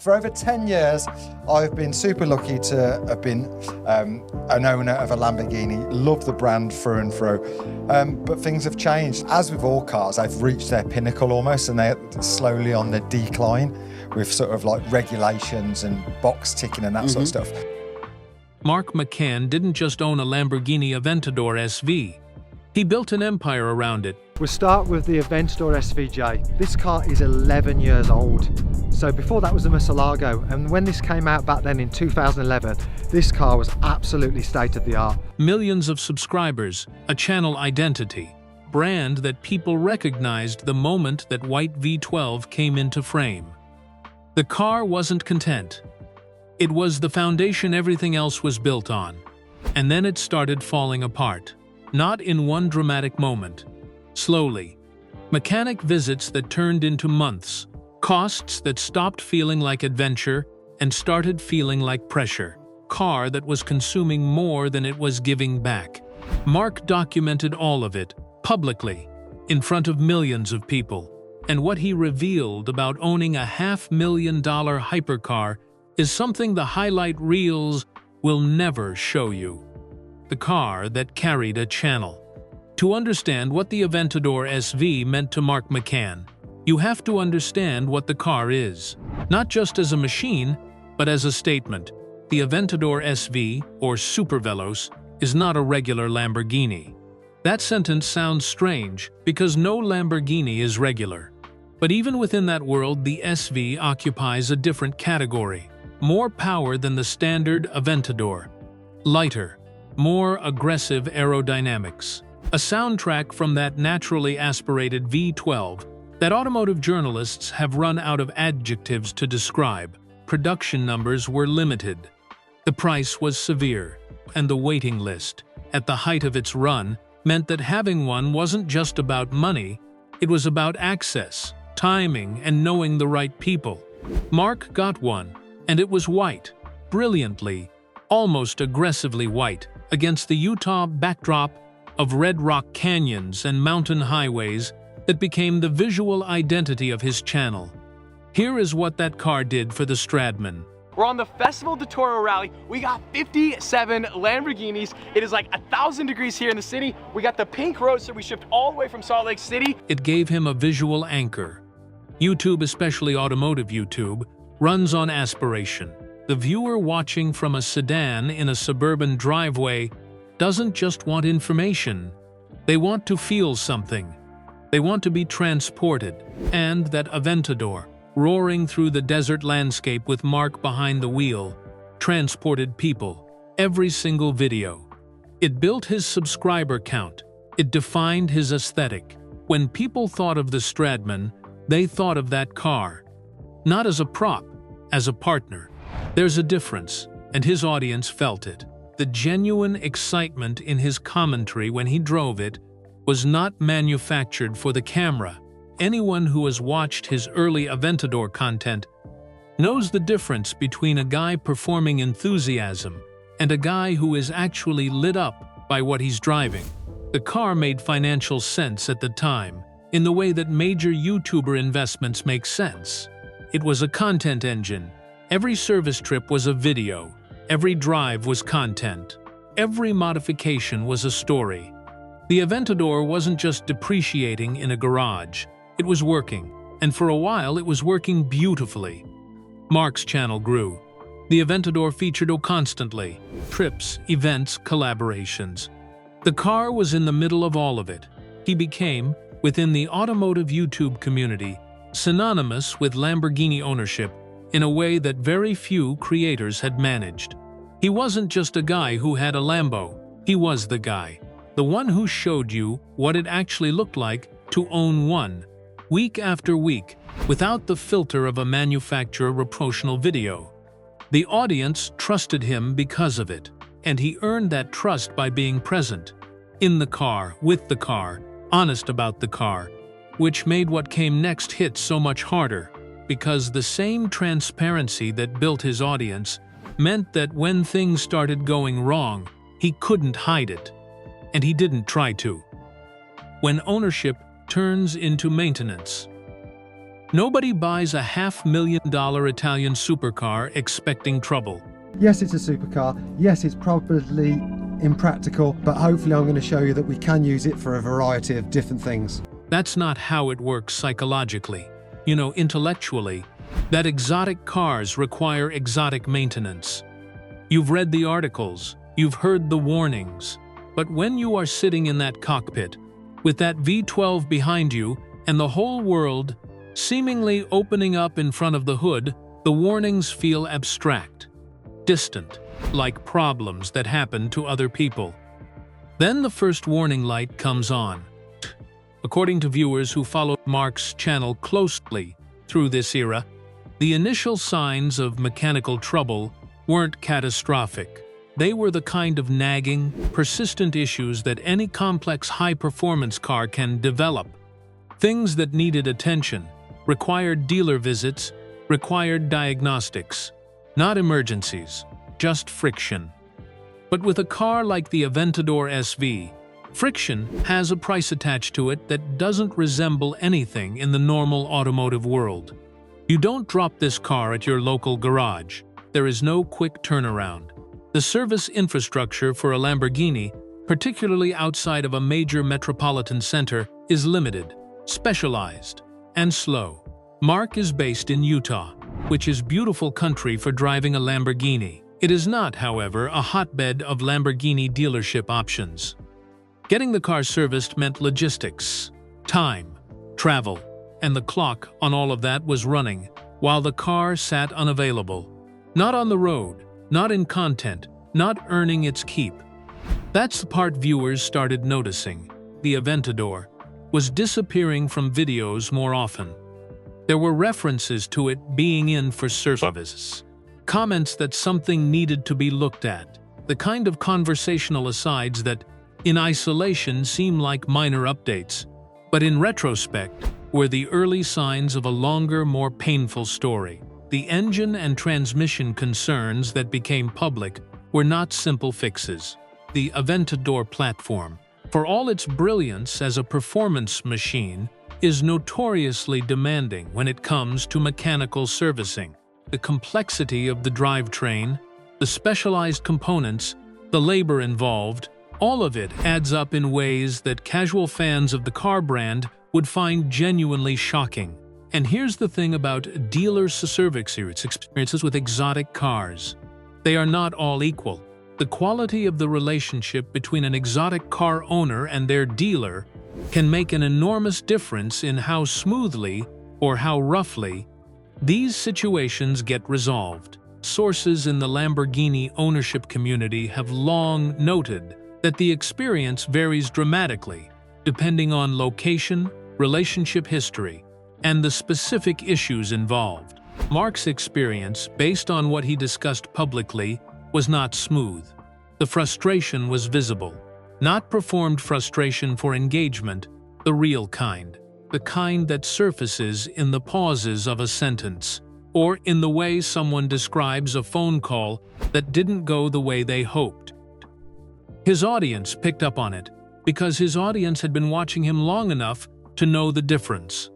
For over 10 years, I've been super lucky to have been an owner of a Lamborghini, love the brand through and through, but things have changed. As with all cars, they've reached their pinnacle almost, and they're slowly on the decline with sort of like regulations and box ticking and that sort of stuff. Mark McCann didn't just own a Lamborghini Aventador SV. He built an empire around it. We'll start with the Aventador SVJ. This car is 11 years old. So before that was the Murcielago, and when this came out back then in 2011, this car was absolutely state of the art. Millions of subscribers, a channel identity, brand that people recognized the moment that white V12 came into frame. The car wasn't content. It was the foundation everything else was built on. And then it started falling apart. Not in one dramatic moment. Slowly. Mechanic visits that turned into months. Costs that stopped feeling like adventure and started feeling like pressure. Car that was consuming more than it was giving back. Mark documented all of it, publicly, in front of millions of people. And what he revealed about owning a $500,000 hypercar is something the highlight reels will never show you. The car that carried a channel. To understand what the Aventador SV meant to Mark McCann, you have to understand what the car is. Not just as a machine, but as a statement. The Aventador SV, or Superveloce, is not a regular Lamborghini. That sentence sounds strange because no Lamborghini is regular. But even within that world, the SV occupies a different category. More power than the standard Aventador. Lighter. More aggressive aerodynamics. A soundtrack from that naturally aspirated V12 that automotive journalists have run out of adjectives to describe. Production numbers were limited. The price was severe, and the waiting list, at the height of its run, meant that having one wasn't just about money, it was about access, timing, and knowing the right people. Mark got one, and it was white, brilliantly, almost aggressively white, against the Utah backdrop of red rock canyons and mountain highways that became the visual identity of his channel. Here is what that car did for the Stradman. We're on the Festival de Toro rally. We got 57 Lamborghinis. It is like 1,000 degrees here in the city. We got the pink roadster we shipped all the way from Salt Lake City. It gave him a visual anchor. YouTube, especially automotive YouTube, runs on aspiration. The viewer watching from a sedan in a suburban driveway doesn't just want information. They want to feel something. They want to be transported. And that Aventador, roaring through the desert landscape with Mark behind the wheel, transported people. Every single video. It built his subscriber count. It defined his aesthetic. When people thought of the Stradman, they thought of that car. Not as a prop, as a partner. There's a difference, and his audience felt it. The genuine excitement in his commentary when he drove it was not manufactured for the camera. Anyone who has watched his early Aventador content knows the difference between a guy performing enthusiasm and a guy who is actually lit up by what he's driving. The car made financial sense at the time, in the way that major YouTuber investments make sense. It was a content engine. Every service trip was a video. Every drive was content. Every modification was a story. The Aventador wasn't just depreciating in a garage. It was working, and for a while it was working beautifully. Mark's channel grew. The Aventador featured constantly. Trips, events, collaborations. The car was in the middle of all of it. He became, within the automotive YouTube community, synonymous with Lamborghini ownership in a way that very few creators had managed. He wasn't just a guy who had a Lambo. He was the guy. The one who showed you what it actually looked like to own one, week after week, without the filter of a manufacturer promotional video. The audience trusted him because of it, and he earned that trust by being present, in the car, with the car, honest about the car, which made what came next hit so much harder, because the same transparency that built his audience meant that when things started going wrong, he couldn't hide it, and he didn't try to. When ownership turns into maintenance. Nobody buys a $500,000 Italian supercar expecting trouble. Yes, it's a supercar. Yes, it's probably impractical, but hopefully I'm going to show you that we can use it for a variety of different things. That's not how it works psychologically. You know, intellectually, that exotic cars require exotic maintenance. You've read the articles, you've heard the warnings, but when you are sitting in that cockpit, with that V12 behind you and the whole world seemingly opening up in front of the hood, the warnings feel abstract, distant, like problems that happen to other people. Then the first warning light comes on. According to viewers who followed Mark's channel closely through this era, the initial signs of mechanical trouble weren't catastrophic. They were the kind of nagging, persistent issues that any complex high-performance car can develop. Things that needed attention, required dealer visits, required diagnostics. Not emergencies, just friction. But with a car like the Aventador SV, friction has a price attached to it that doesn't resemble anything in the normal automotive world. You don't drop this car at your local garage. There is no quick turnaround. The service infrastructure for a Lamborghini, particularly outside of a major metropolitan center, is limited, specialized, and slow. Mark is based in Utah, which is beautiful country for driving a Lamborghini. It is not, however, a hotbed of Lamborghini dealership options. Getting the car serviced meant logistics, time, travel, and the clock on all of that was running while the car sat unavailable. Not on the road, not in content, not earning its keep. That's the part viewers started noticing. The Aventador was disappearing from videos more often. There were references to it being in for service, comments that something needed to be looked at, the kind of conversational asides that, in isolation, seem like minor updates, but in retrospect, were the early signs of a longer, more painful story. The engine and transmission concerns that became public were not simple fixes. The Aventador platform, for all its brilliance as a performance machine, is notoriously demanding when it comes to mechanical servicing. The complexity of the drivetrain, the specialized components, the labor involved, all of it adds up in ways that casual fans of the car brand would find genuinely shocking. And here's the thing about dealer service experiences with exotic cars. They are not all equal. The quality of the relationship between an exotic car owner and their dealer can make an enormous difference in how smoothly or how roughly these situations get resolved. Sources in the Lamborghini ownership community have long noted that the experience varies dramatically depending on location, relationship history, and the specific issues involved. Mark's experience, based on what he discussed publicly, was not smooth. The frustration was visible. Not performed frustration for engagement, the real kind. The kind that surfaces in the pauses of a sentence, or in the way someone describes a phone call that didn't go the way they hoped. His audience picked up on it, because his audience had been watching him long enough to know the difference.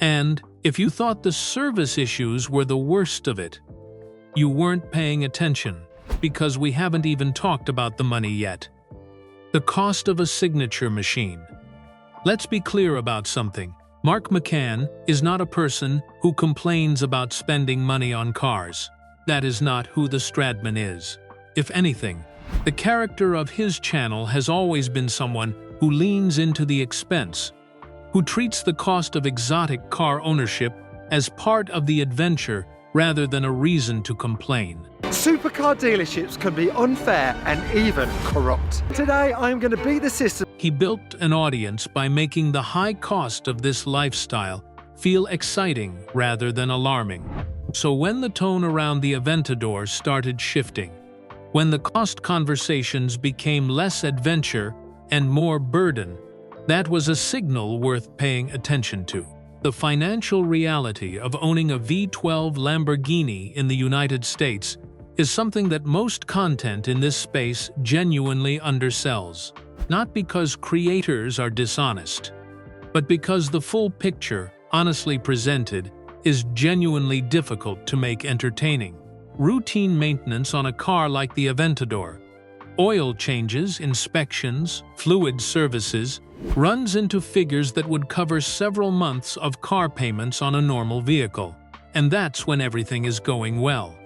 And if you thought the service issues were the worst of it, you weren't paying attention, because we haven't even talked about the money yet. The cost of a signature machine. Let's be clear about something. Mark McCann is not a person who complains about spending money on cars. That is not who the Stradman is. If anything, the character of his channel has always been someone who leans into the expense, who treats the cost of exotic car ownership as part of the adventure rather than a reason to complain. Supercar dealerships can be unfair and even corrupt. Today, I'm going to beat the system. He built an audience by making the high cost of this lifestyle feel exciting rather than alarming. So when the tone around the Aventador started shifting, when the cost conversations became less adventure and more burden, that was a signal worth paying attention to. The financial reality of owning a V12 Lamborghini in the United States is something that most content in this space genuinely undersells. Not because creators are dishonest, but because the full picture honestly presented, is genuinely difficult to make entertaining. Routine maintenance on a car like the Aventador, oil changes, inspections, fluid services, runs into figures that would cover several months of car payments on a normal vehicle. And that's when everything is going well.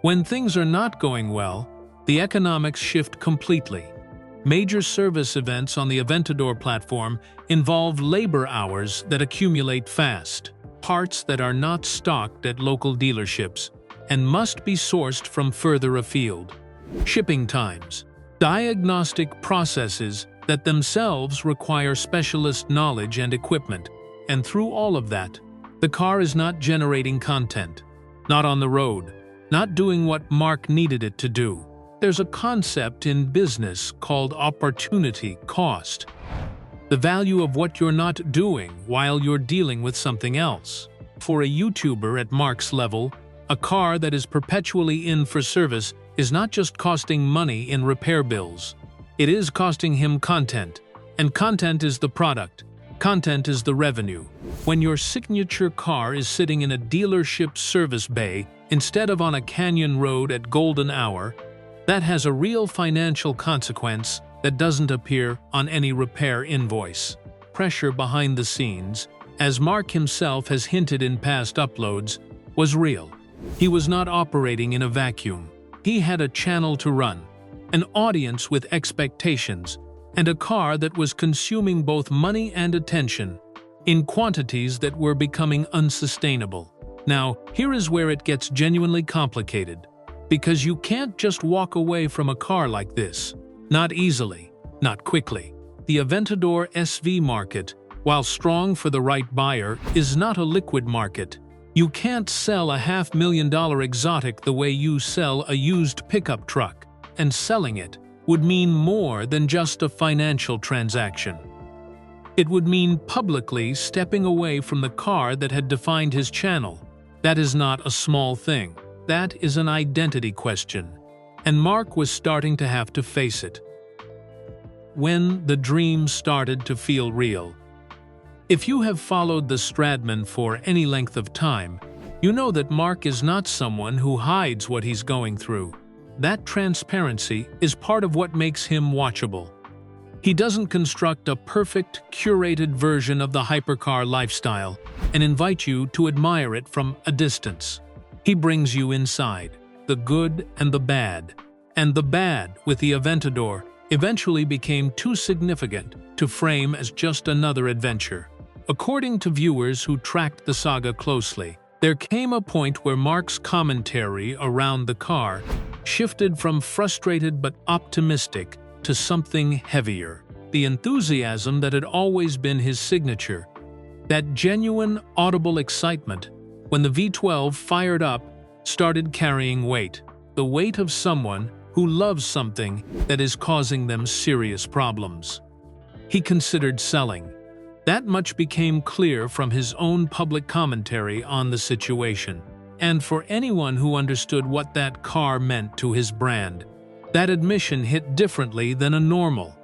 When things are not going well, the economics shift completely. Major service events on the Aventador platform involve labor hours that accumulate fast, parts that are not stocked at local dealerships, and must be sourced from further afield. Shipping times, diagnostic processes that themselves require specialist knowledge and equipment, and through all of that, the car is not generating content, not on the road, not doing what Mark needed it to do. There's a concept in business called opportunity cost, the value of what you're not doing while you're dealing with something else. For a YouTuber at Mark's level, a car that is perpetually in for service is not just costing money in repair bills. It is costing him content, and content is the product. Content is the revenue. When your signature car is sitting in a dealership service bay instead of on a canyon road at golden hour, that has a real financial consequence that doesn't appear on any repair invoice. Pressure behind the scenes, as Mark himself has hinted in past uploads, was real. He was not operating in a vacuum. He had a channel to run, an audience with expectations, and a car that was consuming both money and attention in quantities that were becoming unsustainable. Now, here is where it gets genuinely complicated, because you can't just walk away from a car like this. Not easily, not quickly. The Aventador SV market, while strong for the right buyer, is not a liquid market. You can't sell a $500,000 exotic the way you sell a used pickup truck, and selling it would mean more than just a financial transaction. It would mean publicly stepping away from the car that had defined his channel. That is not a small thing. That is an identity question, and Mark was starting to have to face it. When the dream started to feel real. If you have followed the Stradman for any length of time, you know that Mark is not someone who hides what he's going through. That transparency is part of what makes him watchable. He doesn't construct a perfect, curated version of the hypercar lifestyle and invite you to admire it from a distance. He brings you inside, the good and the bad. And the bad, with the Aventador, eventually became too significant to frame as just another adventure. According to viewers who tracked the saga closely, there came a point where Mark's commentary around the car shifted from frustrated but optimistic to something heavier. The enthusiasm that had always been his signature, that genuine, audible excitement when the V12 fired up, started carrying weight. The weight of someone who loves something that is causing them serious problems. He considered selling. That much became clear from his own public commentary on the situation. And for anyone who understood what that car meant to his brand, that admission hit differently than a normal.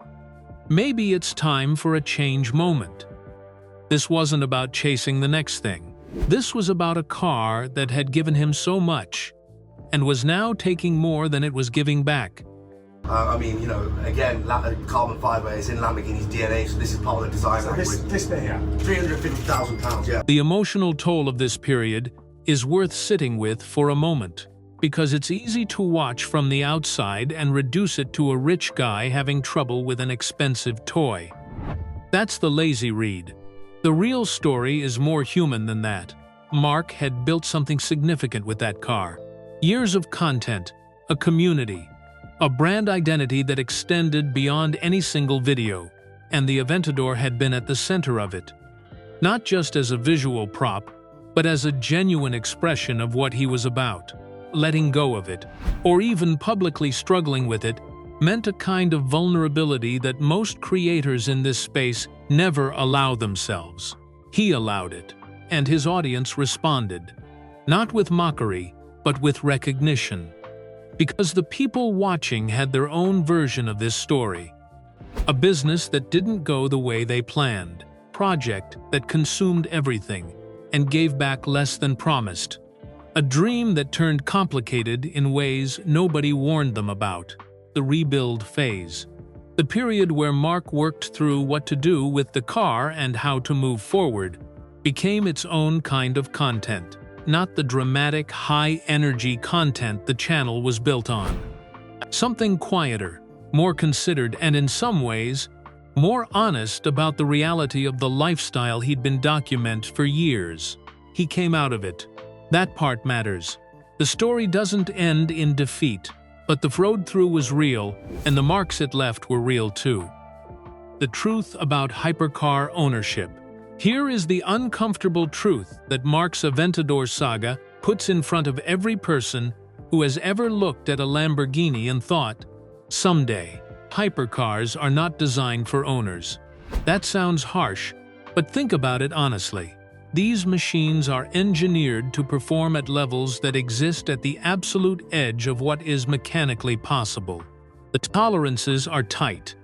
Maybe it's time for a change moment. This wasn't about chasing the next thing. This was about a car that had given him so much, and was now taking more than it was giving back. I mean, you know, again, carbon fiber is in Lamborghini's DNA, so this is part of the design language. This thing here, £350,000, yeah. The emotional toll of this period is worth sitting with for a moment, because it's easy to watch from the outside and reduce it to a rich guy having trouble with an expensive toy. That's the lazy read. The real story is more human than that. Mark had built something significant with that car. Years of content, a community, a brand identity that extended beyond any single video, and the Aventador had been at the center of it. Not just as a visual prop, but as a genuine expression of what he was about. Letting go of it, or even publicly struggling with it, meant a kind of vulnerability that most creators in this space never allow themselves. He allowed it, and his audience responded, not with mockery, but with recognition. Because the people watching had their own version of this story. A business that didn't go the way they planned, project that consumed everything and gave back less than promised. A dream that turned complicated in ways nobody warned them about. The rebuild phase. The period where Mark worked through what to do with the car and how to move forward became its own kind of content, not the dramatic, high-energy content the channel was built on. Something quieter, more considered, and in some ways, more honest about the reality of the lifestyle he'd been documenting for years. He came out of it. That part matters. The story doesn't end in defeat, but the road through was real, and the marks it left were real too. The truth about hypercar ownership. Here is the uncomfortable truth that Mark's Aventador saga puts in front of every person who has ever looked at a Lamborghini and thought, someday, hypercars are not designed for owners. That sounds harsh, but think about it honestly. These machines are engineered to perform at levels that exist at the absolute edge of what is mechanically possible. The tolerances are tight.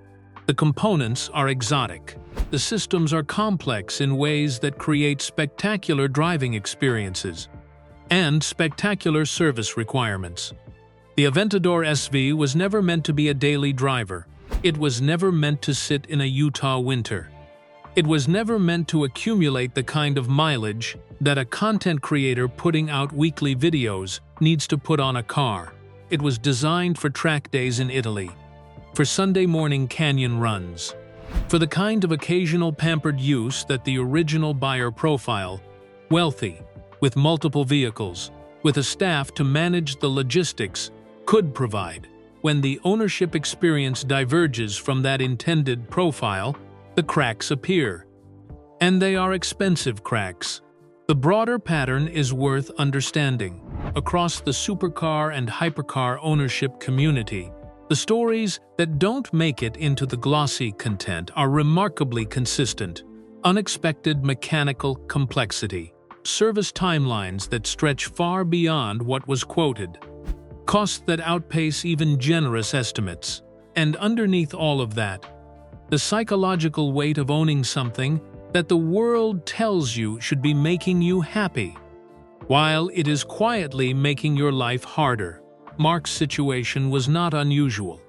The components are exotic. The systems are complex in ways that create spectacular driving experiences and spectacular service requirements. The Aventador SV was never meant to be a daily driver. It was never meant to sit in a Utah winter. It was never meant to accumulate the kind of mileage that a content creator putting out weekly videos needs to put on a car. It was designed for track days in Italy, for Sunday morning canyon runs, for the kind of occasional pampered use that the original buyer profile, wealthy, with multiple vehicles, with a staff to manage the logistics, could provide. When the ownership experience diverges from that intended profile, the cracks appear. And they are expensive cracks. The broader pattern is worth understanding. Across the supercar and hypercar ownership community, the stories that don't make it into the glossy content are remarkably consistent. Unexpected mechanical complexity, service timelines that stretch far beyond what was quoted, costs that outpace even generous estimates, and underneath all of that, the psychological weight of owning something that the world tells you should be making you happy, while it is quietly making your life harder. Mark's situation was not unusual.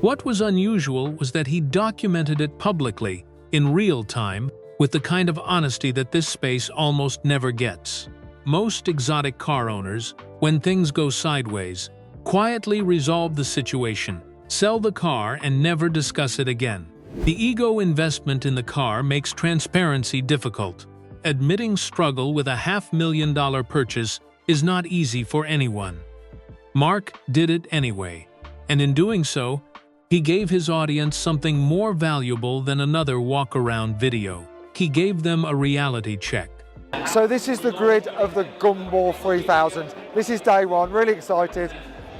What was unusual was that he documented it publicly, in real time, with the kind of honesty that this space almost never gets. Most exotic car owners, when things go sideways, quietly resolve the situation, sell the car, and never discuss it again. The ego investment in the car makes transparency difficult. Admitting struggle with a $500,000 purchase is not easy for anyone. Mark did it anyway, and in doing so, he gave his audience something more valuable than another walk-around video. He gave them a reality check. So this is the grid of the Gumball 3000. This is day one, really excited.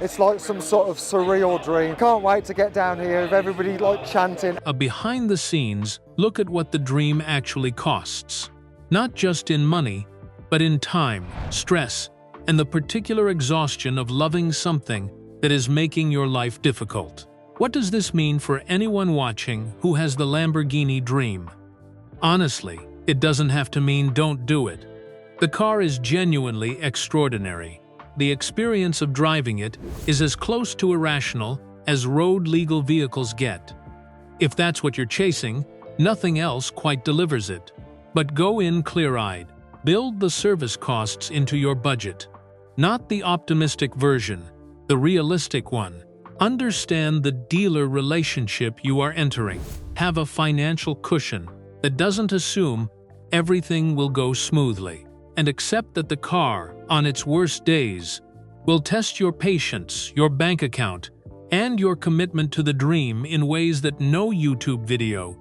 It's like some sort of surreal dream. Can't wait to get down here with everybody like chanting. A behind-the-scenes look at what the dream actually costs. Not just in money, but in time, stress, and the particular exhaustion of loving something that is making your life difficult. What does this mean for anyone watching who has the Lamborghini dream? Honestly, it doesn't have to mean don't do it. The car is genuinely extraordinary. The experience of driving it is as close to irrational as road-legal vehicles get. If that's what you're chasing, nothing else quite delivers it. But go in clear-eyed. Build the service costs into your budget. Not the optimistic version, the realistic one. Understand the dealer relationship you are entering. Have a financial cushion that doesn't assume everything will go smoothly. And accept that the car, on its worst days, will test your patience, your bank account, and your commitment to the dream in ways that no YouTube video,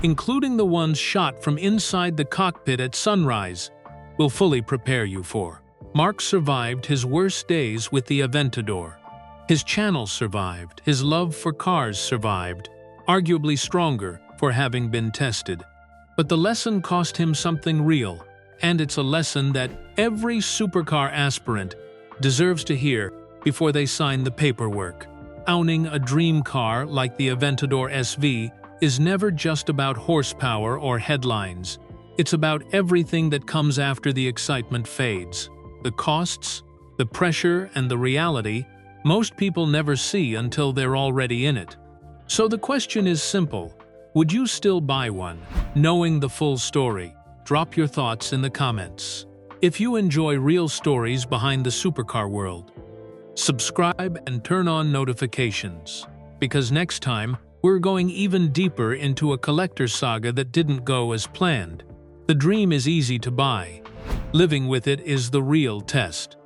including the ones shot from inside the cockpit at sunrise, will fully prepare you for. Mark survived his worst days with the Aventador. His channel survived, his love for cars survived, arguably stronger for having been tested. But the lesson cost him something real. And it's a lesson that every supercar aspirant deserves to hear before they sign the paperwork. Owning a dream car like the Aventador SV is never just about horsepower or headlines. It's about everything that comes after the excitement fades. The costs, the pressure, and the reality most people never see until they're already in it. So the question is simple. Would you still buy one? Knowing the full story, drop your thoughts in the comments. If you enjoy real stories behind the supercar world, subscribe and turn on notifications, because next time we're going even deeper into a collector saga that didn't go as planned. The dream is easy to buy. Living with it is the real test.